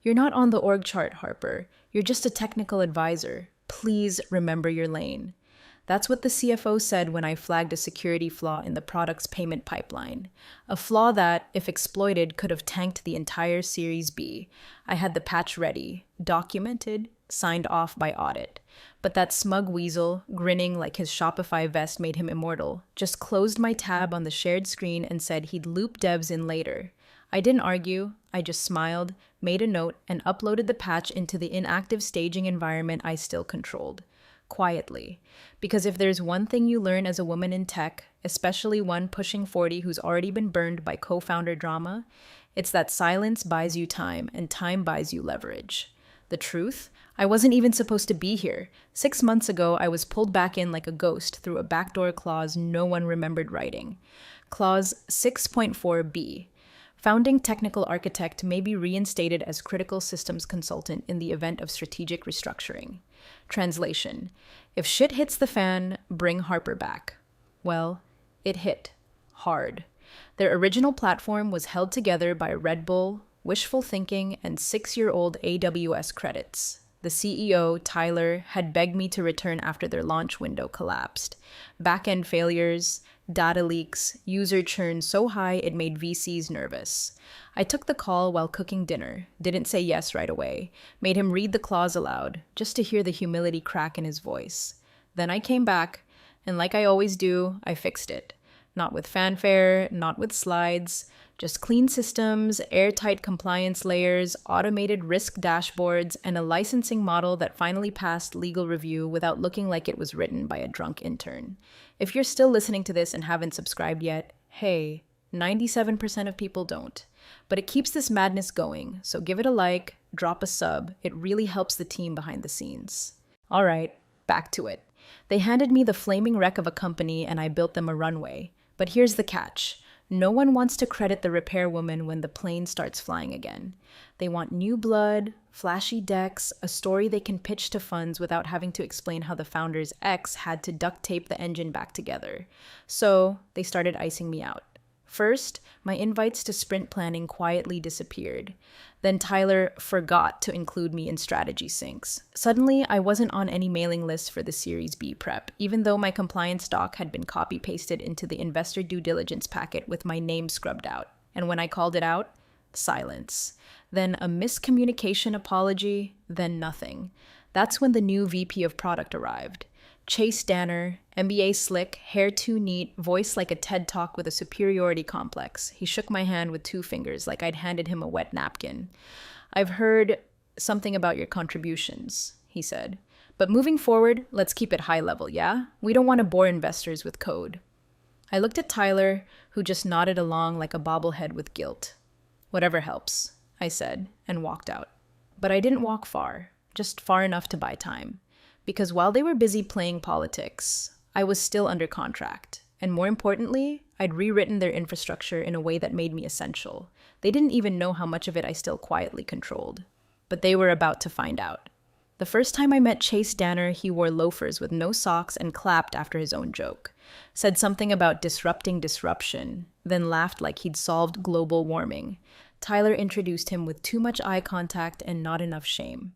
You're not on the org chart, Harper. You're just a technical advisor. Please remember your lane. That's what the CFO said when I flagged a security flaw in the product's payment pipeline. A flaw that, if exploited, could have tanked the entire Series B. I had the patch ready, documented, signed off by audit. But that smug weasel, grinning like his Shopify vest made him immortal, just closed my tab on the shared screen and said he'd loop devs in later. I didn't argue, I just smiled, made a note, and uploaded the patch into the inactive staging environment I still controlled. Quietly. Because if there's one thing you learn as a woman in tech, especially one pushing 40 who's already been burned by co-founder drama, it's that silence buys you time and time buys you leverage. The truth? I wasn't even supposed to be here. 6 months ago, I was pulled back in like a ghost through a backdoor clause no one remembered writing. Clause 6.4b. Founding technical architect may be reinstated as critical systems consultant in the event of strategic restructuring. Translation: if shit hits the fan, bring Harper back. Well, it hit. Hard. Their original platform was held together by Red Bull, wishful thinking, and 6-year-old AWS credits. The CEO, Tyler, had begged me to return after their launch window collapsed. Back-end failures, data leaks, user churn so high it made VCs nervous. I took the call while cooking dinner, didn't say yes right away, made him read the clause aloud, just to hear the humility crack in his voice. Then I came back, and like I always do, I fixed it. Not with fanfare, not with slides, just clean systems, airtight compliance layers, automated risk dashboards, and a licensing model that finally passed legal review without looking like it was written by a drunk intern. If you're still listening to this and haven't subscribed yet, hey, 97% of people don't. But it keeps this madness going, so give it a like, drop a sub. It really helps the team behind the scenes. All right, back to it. They handed me the flaming wreck of a company and I built them a runway. But here's the catch. No one wants to credit the repair woman when the plane starts flying again. They want new blood, flashy decks, a story they can pitch to funds without having to explain how the founder's ex had to duct tape the engine back together. So they started icing me out. First, my invites to sprint planning quietly disappeared. Then Tyler forgot to include me in strategy syncs. Suddenly, I wasn't on any mailing list for the Series B prep, even though my compliance doc had been copy-pasted into the investor due diligence packet with my name scrubbed out. And when I called it out, silence. Then a miscommunication apology, then nothing. That's when the new VP of product arrived. Chase Danner, MBA slick, hair too neat, voice like a TED Talk with a superiority complex. He shook my hand with 2 fingers like I'd handed him a wet napkin. I've heard something about your contributions, he said. But moving forward, let's keep it high level, yeah? We don't want to bore investors with code. I looked at Tyler, who just nodded along like a bobblehead with guilt. Whatever helps, I said, and walked out. But I didn't walk far, just far enough to buy time. Because while they were busy playing politics, I was still under contract. And more importantly, I'd rewritten their infrastructure in a way that made me essential. They didn't even know how much of it I still quietly controlled. But they were about to find out. The first time I met Chase Danner, he wore loafers with no socks and clapped after his own joke. Said something about disrupting disruption, then laughed like he'd solved global warming. Tyler introduced him with too much eye contact and not enough shame.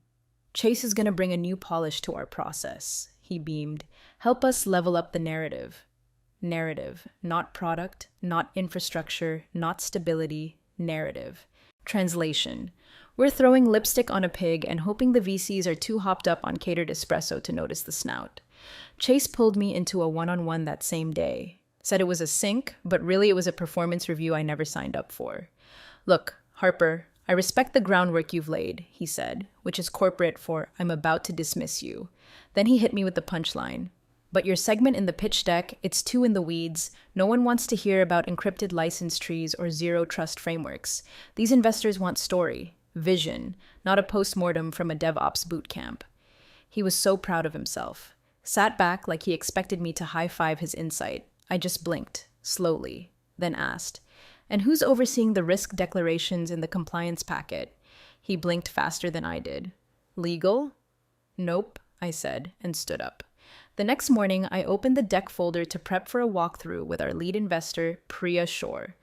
Chase is going to bring a new polish to our process, he beamed. Help us level up the narrative. Narrative, not product, not infrastructure, not stability, narrative. Translation. We're throwing lipstick on a pig and hoping the VCs are too hopped up on catered espresso to notice the snout. Chase pulled me into a one-on-one that same day. Said it was a sync, but really it was a performance review I never signed up for. Look, Harper, I respect the groundwork you've laid, he said, which is corporate for I'm about to dismiss you. Then he hit me with the punchline. But your segment in the pitch deck, it's too in the weeds. No one wants to hear about encrypted license trees or zero trust frameworks. These investors want story, vision, not a postmortem from a DevOps boot camp. He was so proud of himself. Sat back like he expected me to high-five his insight. I just blinked, slowly, then asked, and who's overseeing the risk declarations in the compliance packet? He blinked faster than I did. Legal? Nope, I said, and stood up. The next morning, I opened the deck folder to prep for a walkthrough with our lead investor, Priya Shore.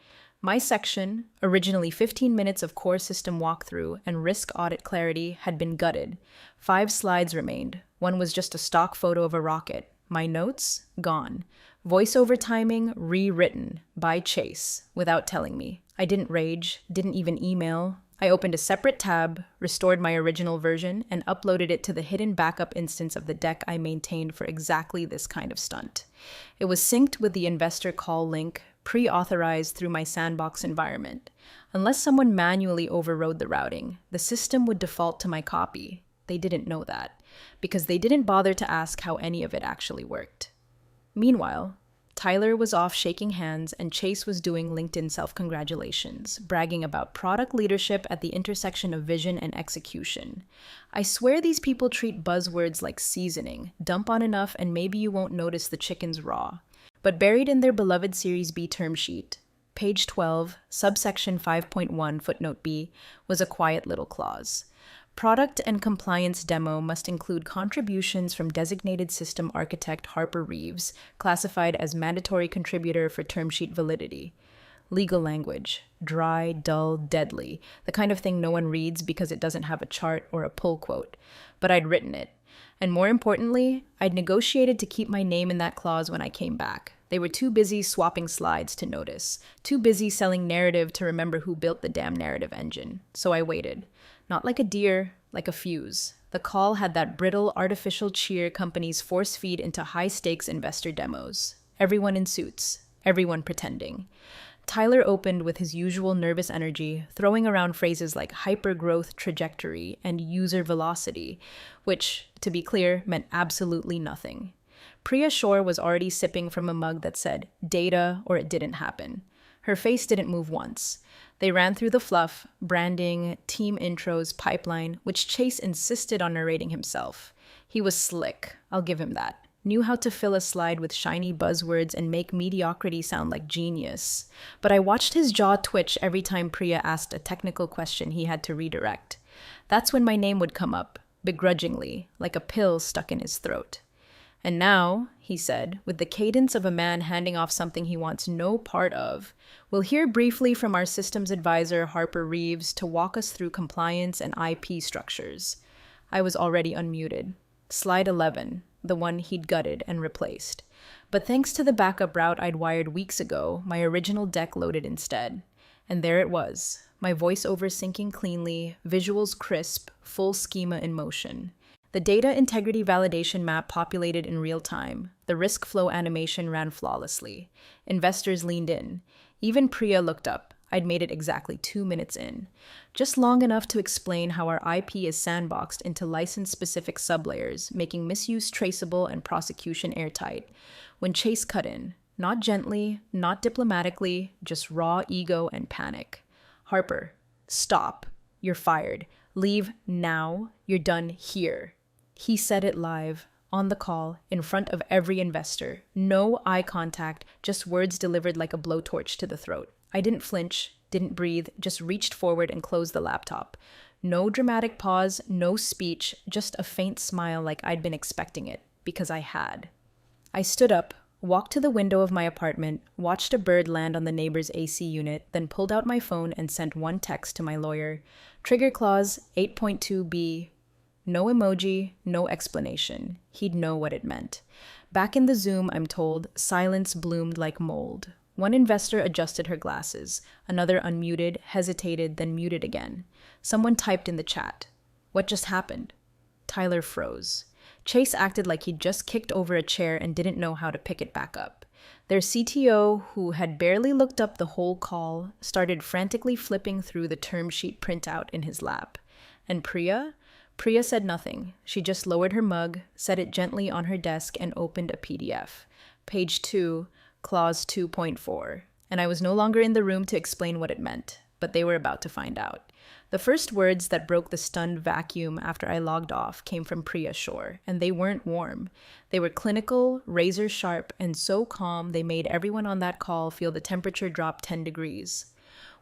My section, originally 15 minutes of core system walkthrough and risk audit clarity, had been gutted. 5 slides remained. One was just a stock photo of a rocket. My notes? Gone. Voiceover timing rewritten by Chase without telling me. I didn't rage, didn't even email. I opened a separate tab, restored my original version, and uploaded it to the hidden backup instance of the deck I maintained for exactly this kind of stunt. It was synced with the investor call link, pre-authorized through my sandbox environment. Unless someone manually overrode the routing, the system would default to my copy. They didn't know that, because they didn't bother to ask how any of it actually worked. Meanwhile, Tyler was off shaking hands and Chase was doing LinkedIn self-congratulations, bragging about product leadership at the intersection of vision and execution. I swear these people treat buzzwords like seasoning. Dump on enough and maybe you won't notice the chicken's raw. But buried in their beloved Series B term sheet, page 12, subsection 5.1, footnote B, was a quiet little clause. Product and compliance demo must include contributions from designated system architect Harper Reeves, classified as mandatory contributor for term sheet validity. Legal language. Dry, dull, deadly. The kind of thing no one reads because it doesn't have a chart or a pull quote. But I'd written it. And more importantly, I'd negotiated to keep my name in that clause when I came back. They were too busy swapping slides to notice. Too busy selling narrative to remember who built the damn narrative engine. So I waited. Not like a deer, like a fuse. The call had that brittle, artificial cheer companies force feed into high-stakes investor demos. Everyone in suits. Everyone pretending. Tyler opened with his usual nervous energy, throwing around phrases like hyper-growth trajectory and user velocity, which, to be clear, meant absolutely nothing. Priya Shore was already sipping from a mug that said, data or it didn't happen. Her face didn't move once. They ran through the fluff, branding, team intros, pipeline, which Chase insisted on narrating himself. He was slick, I'll give him that. Knew how to fill a slide with shiny buzzwords and make mediocrity sound like genius. But I watched his jaw twitch every time Priya asked a technical question he had to redirect. That's when my name would come up, begrudgingly, like a pill stuck in his throat. And now, he said, with the cadence of a man handing off something he wants no part of, we'll hear briefly from our systems advisor, Harper Reeves, to walk us through compliance and IP structures. I was already unmuted. Slide 11, the one he'd gutted and replaced. But thanks to the backup route I'd wired weeks ago, my original deck loaded instead. And there it was, my voiceover syncing cleanly, visuals crisp, full schema in motion. The data integrity validation map populated in real time. The risk flow animation ran flawlessly. Investors leaned in. Even Priya looked up. I'd made it exactly 2 minutes in. Just long enough to explain how our IP is sandboxed into license-specific sublayers, making misuse traceable and prosecution airtight. When Chase cut in. Not gently, not diplomatically, just raw ego and panic. Harper, stop. You're fired. Leave now. You're done here. He said it live, on the call, in front of every investor. No eye contact, just words delivered like a blowtorch to the throat. I didn't flinch, didn't breathe, just reached forward and closed the laptop. No dramatic pause, no speech, just a faint smile like I'd been expecting it, because I had. I stood up, walked to the window of my apartment, watched a bird land on the neighbor's AC unit, then pulled out my phone and sent one text to my lawyer. Trigger clause 8.2b. No emoji, no explanation. He'd know what it meant. Back in the Zoom, I'm told, silence bloomed like mold. One investor adjusted her glasses. Another unmuted, hesitated, then muted again. Someone typed in the chat. What just happened? Tyler froze. Chase acted like he'd just kicked over a chair and didn't know how to pick it back up. Their CTO, who had barely looked up the whole call, started frantically flipping through the term sheet printout in his lap. And Priya? Priya said nothing. She just lowered her mug, set it gently on her desk, and opened a PDF. Page 2, clause 2.4. And I was no longer in the room to explain what it meant, but they were about to find out. The first words that broke the stunned vacuum after I logged off came from Priya Shore, and they weren't warm. They were clinical, razor sharp, and so calm they made everyone on that call feel the temperature drop 10 degrees.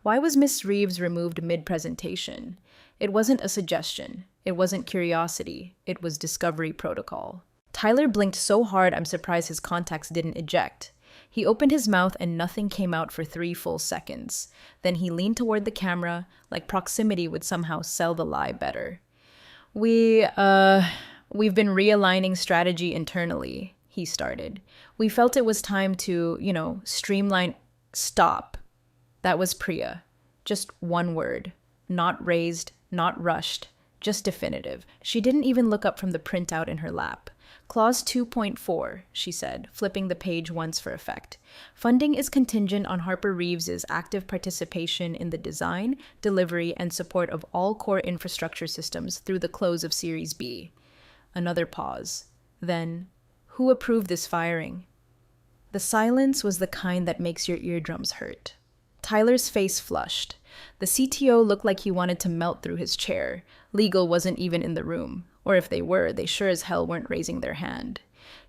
Why was Miss Reeves removed mid-presentation? It wasn't a suggestion. It wasn't curiosity. It was discovery protocol. Tyler blinked so hard I'm surprised his contacts didn't eject. He opened his mouth and nothing came out for 3 full seconds. Then he leaned toward the camera, like proximity would somehow sell the lie better. We've been realigning strategy internally, he started. We felt it was time to, streamline. Stop. That was Priya. Just one word. Not raised, not rushed, just definitive. She didn't even look up from the printout in her lap. Clause 2.4, she said, flipping the page once for effect. Funding is contingent on Harper Reeves's active participation in the design, delivery, and support of all core infrastructure systems through the close of Series B. Another pause. Then, who approved this firing? The silence was the kind that makes your eardrums hurt. Tyler's face flushed. The CTO looked like he wanted to melt through his chair. Legal wasn't even in the room. Or if they were, they sure as hell weren't raising their hand.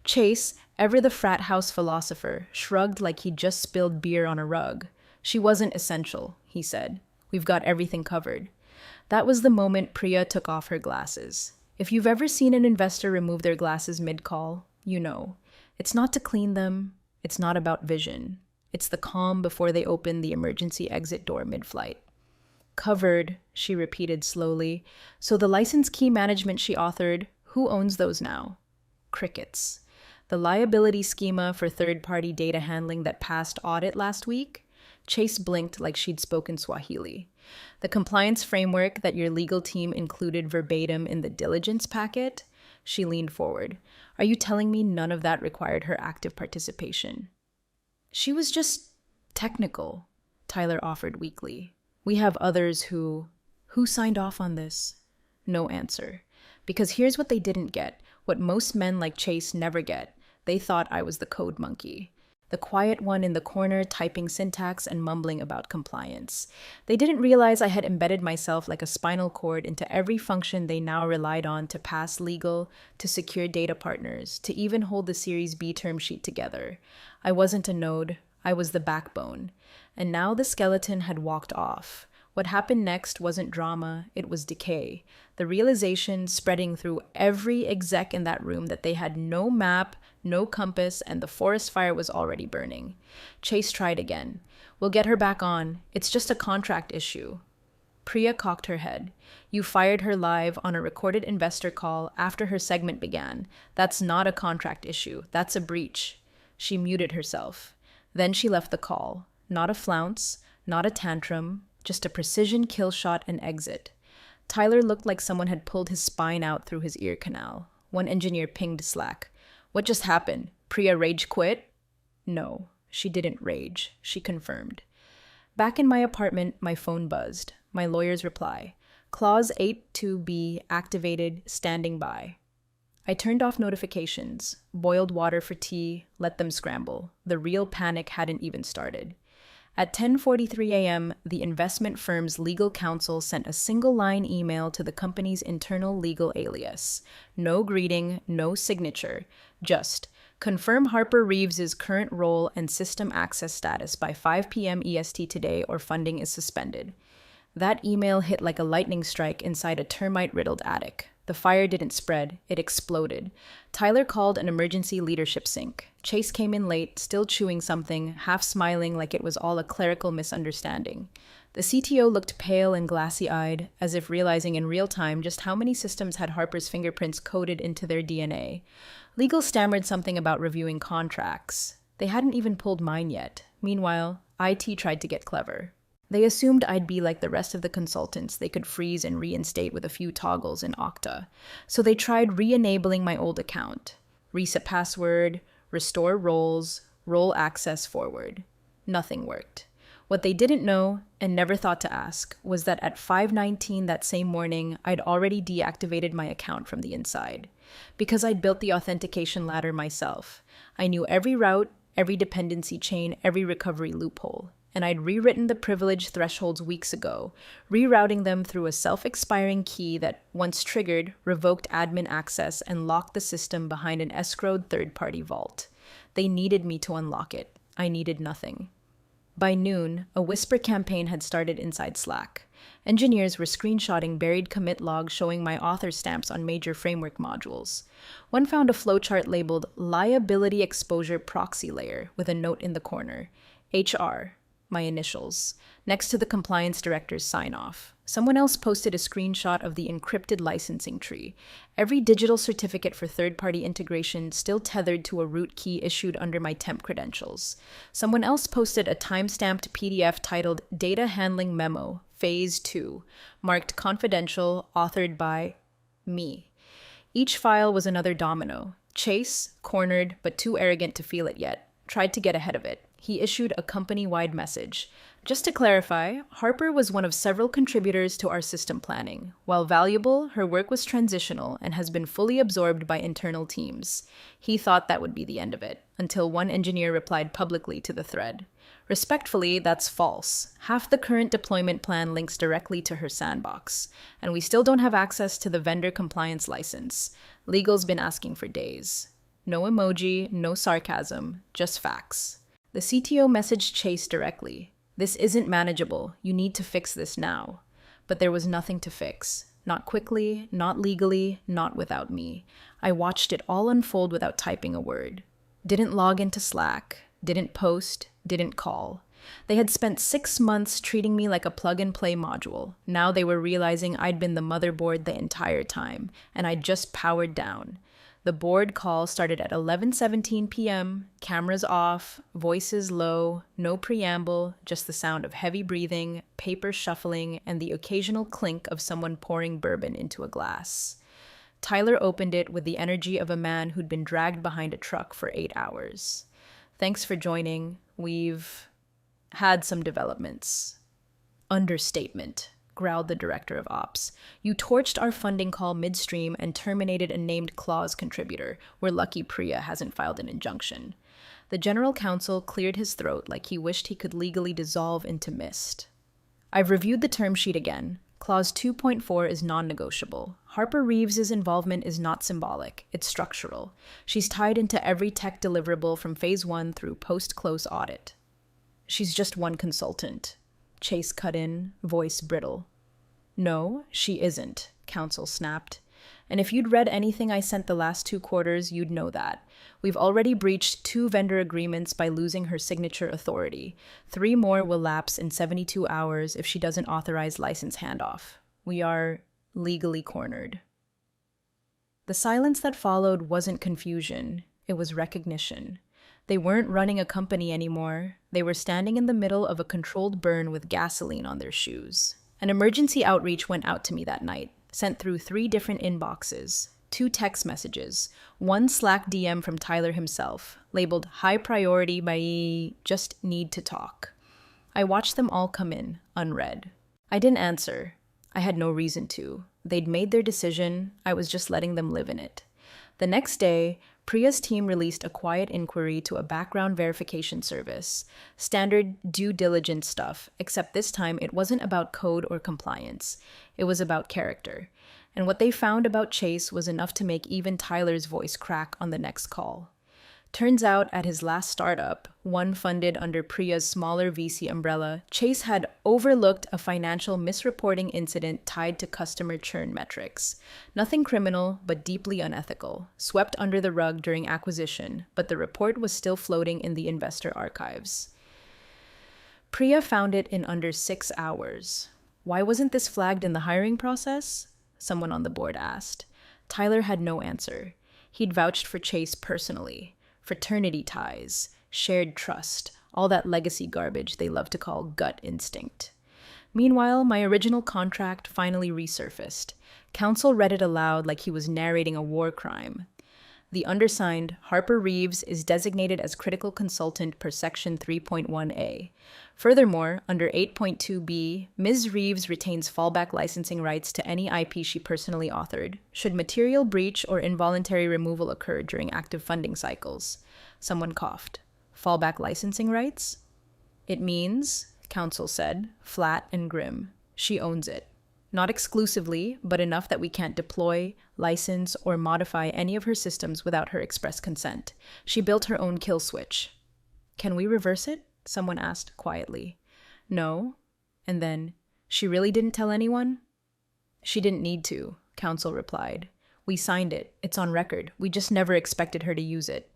Chase, ever the frat house philosopher, shrugged like he'd just spilled beer on a rug. She wasn't essential, he said. We've got everything covered. That was the moment Priya took off her glasses. If you've ever seen an investor remove their glasses mid-call, you know. It's not to clean them. It's not about vision. It's the calm before they open the emergency exit door mid-flight. Covered, she repeated slowly. So the license key management she authored, who owns those now? Crickets. The liability schema for third-party data handling that passed audit last week? Chase blinked like she'd spoken Swahili. The compliance framework that your legal team included verbatim in the diligence packet? She leaned forward. Are you telling me none of that required her active participation? She was just technical, Tyler offered weakly. We have others who signed off on this? No answer. Because here's what they didn't get, what most men like Chase never get. They thought I was the code monkey. The quiet one in the corner typing syntax and mumbling about compliance. They didn't realize I had embedded myself like a spinal cord into every function they now relied on to pass legal, to secure data partners, to even hold the Series B term sheet together. I wasn't a node, I was the backbone. And now the skeleton had walked off. What happened next wasn't drama, it was decay. The realization spreading through every exec in that room that they had no map, no compass, and the forest fire was already burning. Chase tried again. We'll get her back on. It's just a contract issue. Priya cocked her head. You fired her live on a recorded investor call after her segment began. That's not a contract issue. That's a breach. She muted herself. Then she left the call. Not a flounce, not a tantrum, just a precision kill shot and exit. Tyler looked like someone had pulled his spine out through his ear canal. One engineer pinged Slack. What just happened? Priya rage quit? No, she didn't rage. She confirmed. Back in my apartment, my phone buzzed. My lawyer's reply. Clause 82B activated, standing by. I turned off notifications, boiled water for tea, let them scramble. The real panic hadn't even started. At 10:43 a.m., the investment firm's legal counsel sent a single-line email to the company's internal legal alias. No greeting, no signature, just confirm Harper Reeves's current role and system access status by 5 p.m. EST today or funding is suspended. That email hit like a lightning strike inside a termite-riddled attic. The fire didn't spread, it exploded. Tyler called an emergency leadership sync. Chase came in late, still chewing something, half smiling like it was all a clerical misunderstanding. The CTO looked pale and glassy-eyed, as if realizing in real time just how many systems had Harper's fingerprints coded into their DNA. Legal stammered something about reviewing contracts. They hadn't even pulled mine yet. Meanwhile, IT tried to get clever. They assumed I'd be like the rest of the consultants they could freeze and reinstate with a few toggles in Okta. So they tried re-enabling my old account. Reset password, restore roles, role access forward. Nothing worked. What they didn't know, and never thought to ask, was that at 5:19 that same morning, I'd already deactivated my account from the inside. Because I'd built the authentication ladder myself. I knew every route, every dependency chain, every recovery loophole. And I'd rewritten the privilege thresholds weeks ago, rerouting them through a self-expiring key that, once triggered, revoked admin access and locked the system behind an escrowed third-party vault. They needed me to unlock it. I needed nothing. By noon, a whisper campaign had started inside Slack. Engineers were screenshotting buried commit logs showing my author stamps on major framework modules. One found a flowchart labeled Liability Exposure Proxy Layer with a note in the corner, HR, my initials, next to the compliance director's sign-off. Someone else posted a screenshot of the encrypted licensing tree. Every digital certificate for third-party integration still tethered to a root key issued under my temp credentials. Someone else posted a time-stamped PDF titled Data Handling Memo, Phase 2, marked confidential, authored by me. Each file was another domino. Chase, cornered but too arrogant to feel it yet, tried to get ahead of it. He issued a company-wide message. Just to clarify, Harper was one of several contributors to our system planning. While valuable, her work was transitional and has been fully absorbed by internal teams. He thought that would be the end of it, until one engineer replied publicly to the thread. Respectfully, that's false. Half the current deployment plan links directly to her sandbox, and we still don't have access to the vendor compliance license. Legal's been asking for days. No emoji, no sarcasm, just facts. The CTO messaged Chase directly. This isn't manageable. You need to fix this now. But there was nothing to fix. Not quickly, not legally, not without me. I watched it all unfold without typing a word. Didn't log into Slack. Didn't post. Didn't call. They had spent 6 months treating me like a plug-and-play module. Now they were realizing I'd been the motherboard the entire time, and I'd just powered down. The board call started at 11:17 p.m., cameras off, voices low, no preamble, just the sound of heavy breathing, paper shuffling, and the occasional clink of someone pouring bourbon into a glass. Tyler opened it with the energy of a man who'd been dragged behind a truck for 8 hours. Thanks for joining. We've had some developments. Understatement, growled the director of ops. You torched our funding call midstream and terminated a named clause contributor. We're lucky Priya hasn't filed an injunction. The general counsel cleared his throat like he wished he could legally dissolve into mist. I've reviewed the term sheet again. Clause 2.4 is non-negotiable. Harper Reeves's involvement is not symbolic, it's structural. She's tied into every tech deliverable from phase 1 through post-close audit. She's just one consultant. Chase cut in, voice brittle. No, she isn't, counsel snapped. And if you'd read anything I sent the last 2 quarters, you'd know that. We've already breached 2 vendor agreements by losing her signature authority. 3 more will lapse in 72 hours if she doesn't authorize license handoff. We are legally cornered. The silence that followed wasn't confusion, it was recognition. They weren't running a company anymore. They were standing in the middle of a controlled burn with gasoline on their shoes. An emergency outreach went out to me that night, sent through 3 different inboxes, 2 text messages, 1 Slack DM from Tyler himself, labeled high priority by just need to talk. I watched them all come in, unread. I didn't answer. I had no reason to. They'd made their decision. I was just letting them live in it. The next day, Priya's team released a quiet inquiry to a background verification service. Standard due diligence stuff, except this time it wasn't about code or compliance. It was about character. And what they found about Chase was enough to make even Tyler's voice crack on the next call. Turns out, at his last startup, one funded under Priya's smaller VC umbrella, Chase had overlooked a financial misreporting incident tied to customer churn metrics. Nothing criminal, but deeply unethical, swept under the rug during acquisition, but the report was still floating in the investor archives. Priya found it in under 6 hours. Why wasn't this flagged in the hiring process? Someone on the board asked. Tyler had no answer. He'd vouched for Chase personally. Fraternity ties, shared trust, all that legacy garbage they love to call gut instinct. Meanwhile, my original contract finally resurfaced. Counsel read it aloud like he was narrating a war crime. The undersigned, Harper Reeves, is designated as critical consultant per Section 3.1a. Furthermore, under 8.2b, Ms. Reeves retains fallback licensing rights to any IP she personally authored, should material breach or involuntary removal occur during active funding cycles. Someone coughed. Fallback licensing rights? It means, counsel said, flat and grim. She owns it. Not exclusively, but enough that we can't deploy, license, or modify any of her systems without her express consent. She built her own kill switch. Can we reverse it? Someone asked quietly. No. And then, She really didn't tell anyone? She didn't need to, counsel replied. We signed it. It's on record. We just never expected her to use it.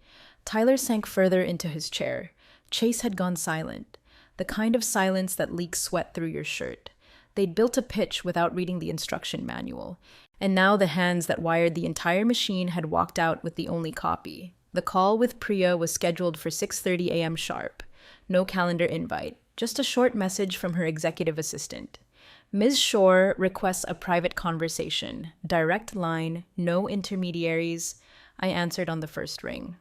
Tyler sank further into his chair. Chase had gone silent, the kind of silence that leaks sweat through your shirt. They'd built a pitch without reading the instruction manual, and now the hands that wired the entire machine had walked out with the only copy. The call with Priya was scheduled for 6:30 a.m. sharp. No calendar invite, just a short message from her executive assistant. Ms. Shore requests a private conversation. Direct line, no intermediaries. I answered on the first ring.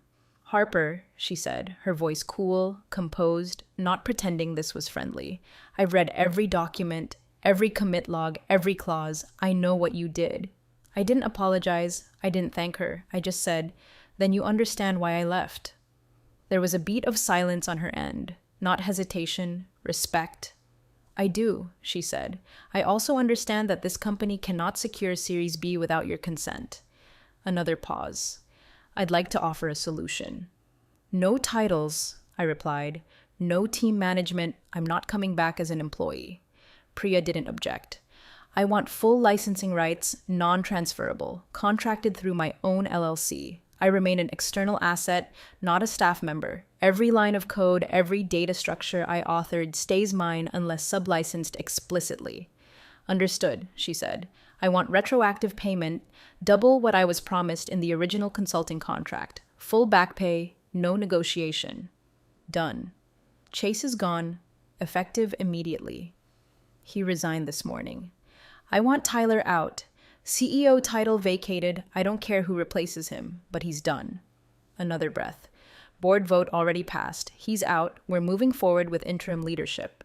Harper, she said, her voice cool, composed, not pretending this was friendly. I've read every document, every commit log, every clause. I know what you did. I didn't apologize. I didn't thank her. I just said, then you understand why I left. There was a beat of silence on her end, not hesitation, respect. I do, she said. I also understand that this company cannot secure Series B without your consent. Another pause. I'd like to offer a solution. No titles, I replied. No team management. I'm not coming back as an employee. Priya didn't object. I want full licensing rights, non-transferable, contracted through my own LLC. I remain an external asset, not a staff member. Every line of code, every data structure I authored stays mine unless sublicensed explicitly. Understood, she said. I want retroactive payment, double what I was promised in the original consulting contract. Full back pay, no negotiation. Done. Chase is gone, effective immediately. He resigned this morning. I want Tyler out. CEO title vacated. I don't care who replaces him, but he's done. Another breath. Board vote already passed. He's out. We're moving forward with interim leadership.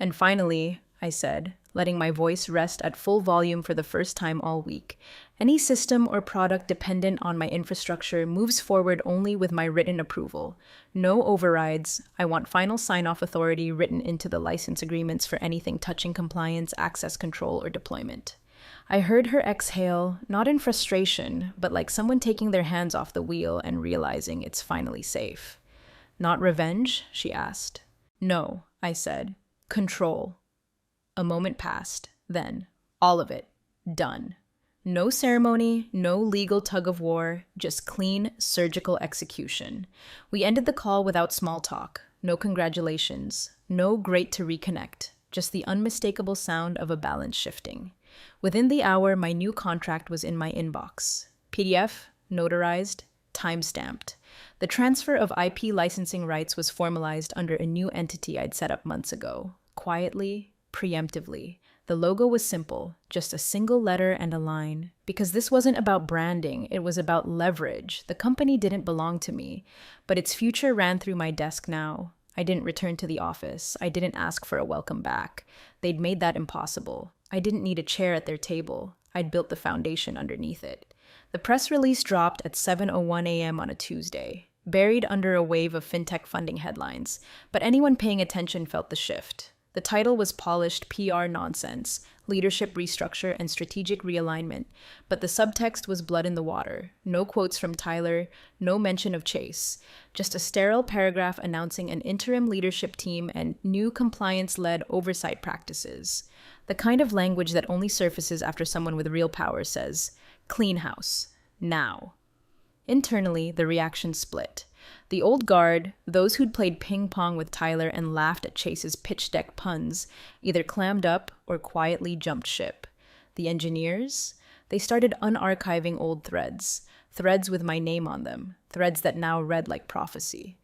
And finally, I said, letting my voice rest at full volume for the first time all week, any system or product dependent on my infrastructure moves forward only with my written approval. No overrides. I want final sign-off authority written into the license agreements for anything touching compliance, access control, or deployment. I heard her exhale, not in frustration, but like someone taking their hands off the wheel and realizing it's finally safe. Not revenge? She asked. No, I said. Control. A moment passed. Then, all of it. Done. No ceremony, no legal tug of war, just clean, surgical execution. We ended the call without small talk. No congratulations. No great to reconnect. Just the unmistakable sound of a balance shifting. Within the hour, my new contract was in my inbox. PDF, notarized, time-stamped. The transfer of IP licensing rights was formalized under a new entity I'd set up months ago. Quietly, preemptively. The logo was simple, just a single letter and a line. Because this wasn't about branding, it was about leverage. The company didn't belong to me, but its future ran through my desk now. I didn't return to the office. I didn't ask for a welcome back. They'd made that impossible. I didn't need a chair at their table. I'd built the foundation underneath it. The press release dropped at 7:01 a.m. on a Tuesday, buried under a wave of fintech funding headlines, but anyone paying attention felt the shift. The title was polished PR nonsense, leadership restructure, and strategic realignment, but the subtext was blood in the water. No quotes from Tyler, no mention of Chase, just a sterile paragraph announcing an interim leadership team and new compliance-led oversight practices. The kind of language that only surfaces after someone with real power says, "Clean house. Now." Internally, the reaction split. The old guard, those who'd played ping-pong with Tyler and laughed at Chase's pitch deck puns, either clammed up or quietly jumped ship. The engineers? They started unarchiving old threads with my name on them, threads that now read like prophecy.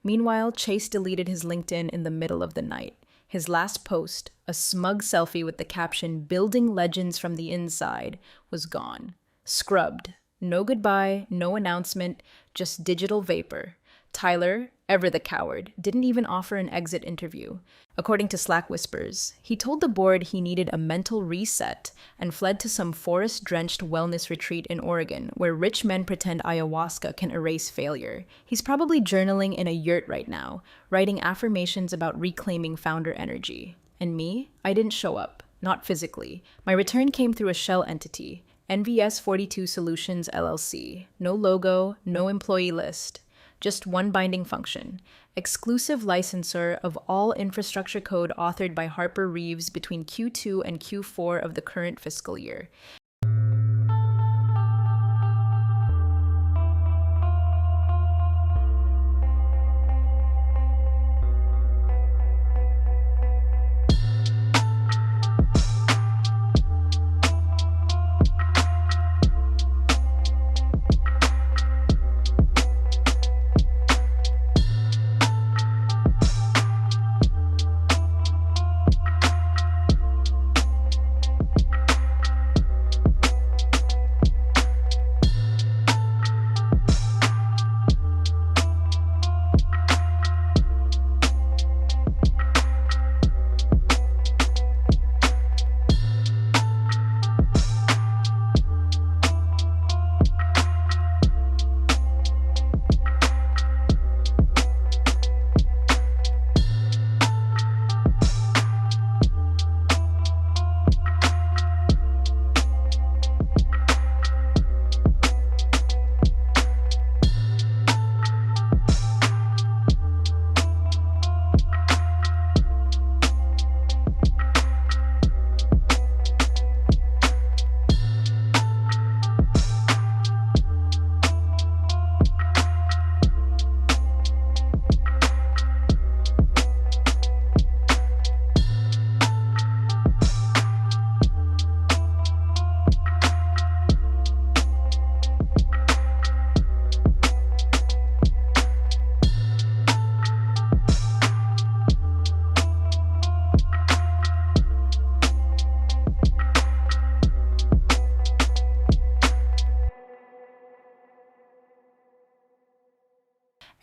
Meanwhile, Chase deleted his LinkedIn in the middle of the night. His last post, a smug selfie with the caption, "Building Legends from the Inside," was gone. Scrubbed. No goodbye, no announcement, just digital vapor. Tyler, ever the coward, didn't even offer an exit interview. According to Slack whispers, he told the board he needed a mental reset and fled to some forest-drenched wellness retreat in Oregon where rich men pretend ayahuasca can erase failure. He's probably journaling in a yurt right now, writing affirmations about reclaiming founder energy. And me? I didn't show up. Not physically. My return came through a shell entity, NVS 42 Solutions LLC. No logo, no employee list. Just one binding function: exclusive licensor of all infrastructure code authored by Harper Reeves between Q2 and Q4 of the current fiscal year.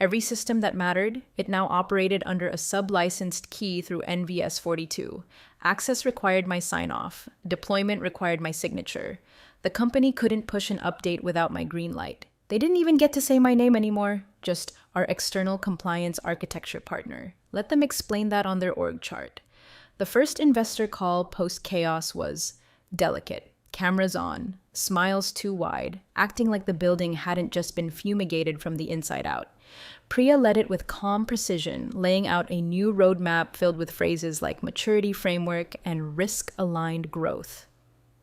Every system that mattered, it now operated under a sub-licensed key through NVS 42. Access required my sign-off. Deployment required my signature. The company couldn't push an update without my green light. They didn't even get to say my name anymore, just our external compliance architecture partner. Let them explain that on their org chart. The first investor call post-chaos was delicate. Cameras on, smiles too wide, acting like the building hadn't just been fumigated from the inside out. Priya led it with calm precision, laying out a new roadmap filled with phrases like maturity framework and risk-aligned growth.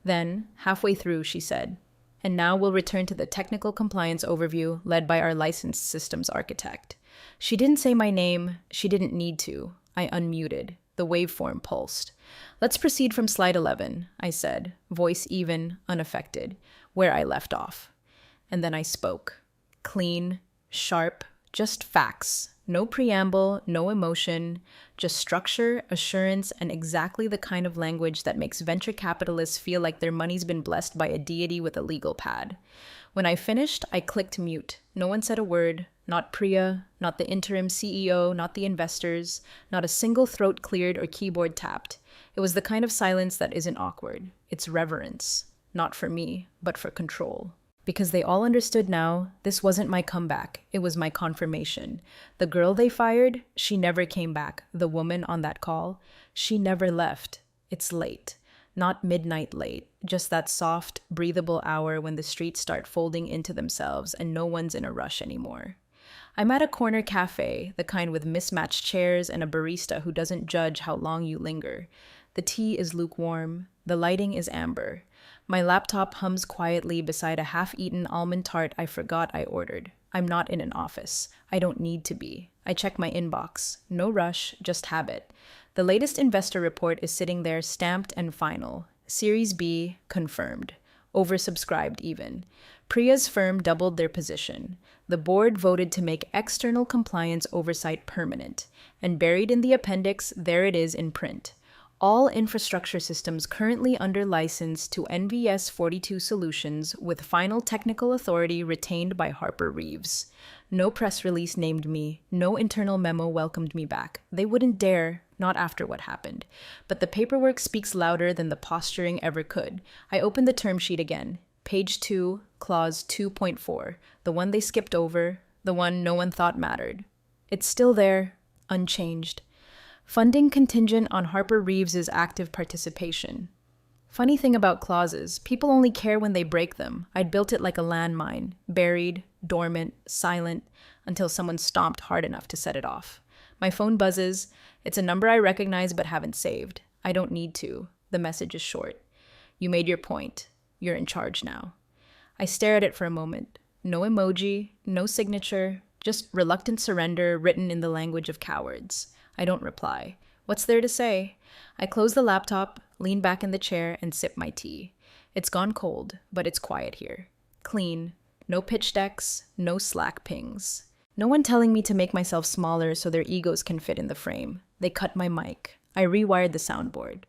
Then, halfway through, she said, "And now we'll return to the technical compliance overview led by our licensed systems architect." She didn't say my name. She didn't need to. I unmuted. The waveform pulsed. "Let's proceed from slide 11, I said, voice even, unaffected, where I left off. And then I spoke. Clean, sharp, just facts. No preamble, no emotion, just structure, assurance, and exactly the kind of language that makes venture capitalists feel like their money's been blessed by a deity with a legal pad. When I finished, I clicked mute. No one said a word. Not Priya, not the interim CEO, not the investors, not a single throat cleared or keyboard tapped. It was the kind of silence that isn't awkward. It's reverence. Not for me, but for control. Because they all understood now, this wasn't my comeback. It was my confirmation. The girl they fired, she never came back. The woman on that call, she never left. It's late. Not midnight late, just that soft, breathable hour when the streets start folding into themselves and no one's in a rush anymore. I'm at a corner cafe, the kind with mismatched chairs and a barista who doesn't judge how long you linger. The tea is lukewarm. The lighting is amber. My laptop hums quietly beside a half-eaten almond tart I forgot I ordered. I'm not in an office. I don't need to be. I check my inbox. No rush, just habit. The latest investor report is sitting there stamped and final. Series B, confirmed. Oversubscribed even. Priya's firm doubled their position. The board voted to make external compliance oversight permanent. And buried in the appendix, there it is in print. All infrastructure systems currently under license to NVS 42 Solutions with final technical authority retained by Harper Reeves. No press release named me. No internal memo welcomed me back. They wouldn't dare, not after what happened. But the paperwork speaks louder than the posturing ever could. I opened the term sheet again. Page 2, clause 2.4. The one they skipped over. The one no one thought mattered. It's still there, unchanged. Funding contingent on Harper Reeves's active participation. Funny thing about clauses, people only care when they break them. I'd built it like a landmine, buried, dormant, silent, until someone stomped hard enough to set it off. My phone buzzes. It's a number I recognize but haven't saved. I don't need to. The message is short. You made your point. You're in charge now. I stare at it for a moment. No emoji, no signature, just reluctant surrender written in the language of cowards. I don't reply. What's there to say? I close the laptop, lean back in the chair, and sip my tea. It's gone cold, but it's quiet here. Clean. No pitch decks, no Slack pings. No one telling me to make myself smaller so their egos can fit in the frame. They cut my mic. I rewired the soundboard.